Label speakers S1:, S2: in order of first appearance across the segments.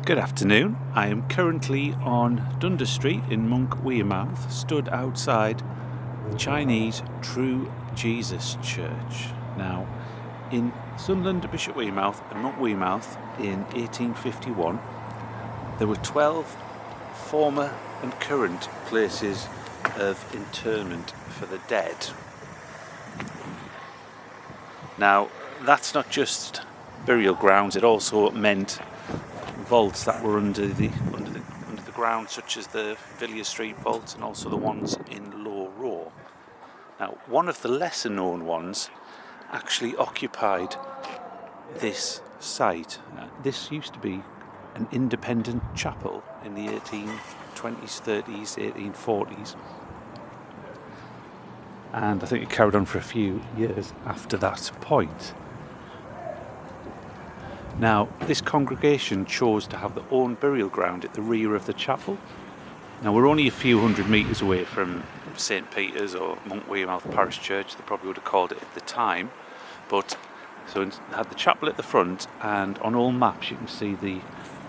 S1: Good afternoon. I am currently on Dundas Street in Monkwearmouth, stood outside the Chinese True Jesus Church. Now, in Sunderland, Bishop Wearmouth and Monkwearmouth in 1851, there were 12 former and current places of interment for the dead. Now, that's not just burial grounds, it also meant vaults that were under the ground, such as the Villiers Street vaults and also the ones in Low Row. Now, one of the lesser known ones actually occupied this site. This used to be an independent chapel in the 1820s, 30s, 1840s, and I think it carried on for a few years after that point. Now, this congregation chose to have their own burial ground at the rear of the chapel. Now, we're only a few hundred metres away from St Peter's or Monkwearmouth Parish Church, they probably would have called it at the time. But so it had the chapel at the front, and on all maps you can see the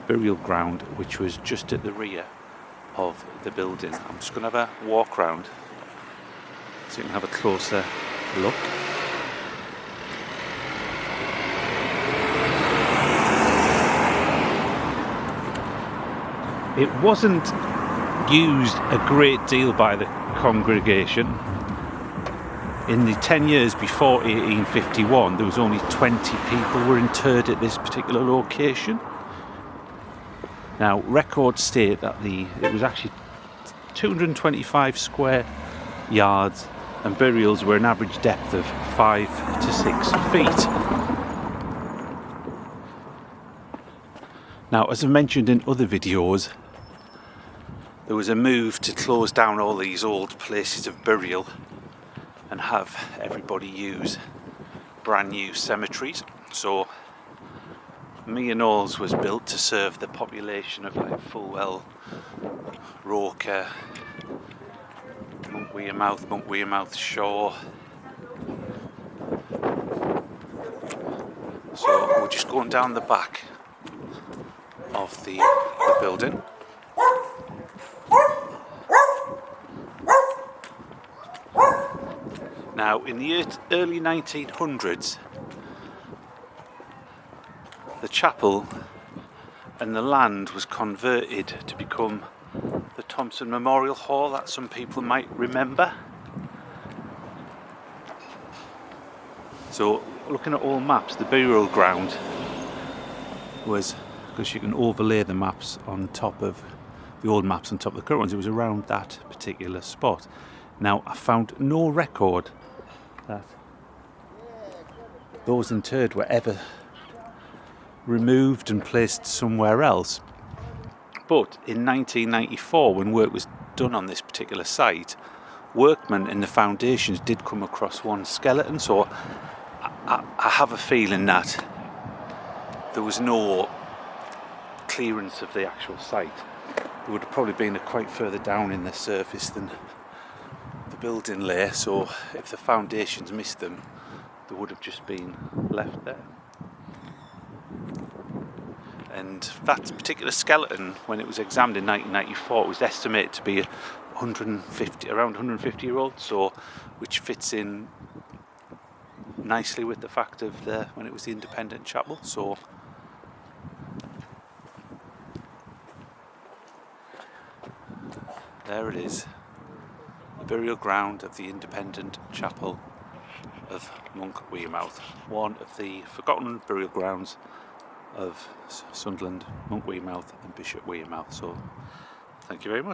S1: burial ground, which was just at the rear of the building. I'm just going to have a walk round so you can have a closer look. It wasn't used a great deal by the congregation. In the 10 years before 1851, there was only 20 people were interred at this particular location. Now, records state that it was actually 225 square yards, and burials were an average depth of 5 to 6 feet. Now, as I mentioned in other videos, there was a move to close down all these old places of burial and have everybody use brand new cemeteries. So Mia Knowles was built to serve the population of like Fulwell, Roker, Monkwearmouth Shaw. So we're just going down the back of the building. Now, in the early 1900s, the chapel and the land was converted to become the Thompson Memorial Hall that some people might remember. So, looking at all maps, the burial ground was, because you can overlay the maps on top of the old maps on top of the current ones, it was around that particular spot. Now, I found no record that those interred were ever removed and placed somewhere else. But in 1994, when work was done on this particular site, workmen in the foundations did come across one skeleton, so I have a feeling that there was no clearance of the actual site. It would have probably been quite further down in the surface than the building lay, so if the foundations missed them, they would have just been left there. And that particular skeleton, when it was examined in 1994, was estimated to be around 150-year-old, so which fits in nicely with the fact of when it was the independent chapel. So there it is, the burial ground of the independent chapel of Monkwearmouth, one of the forgotten burial grounds of Sunderland, Monkwearmouth and Bishop Wearmouth. So thank you very much.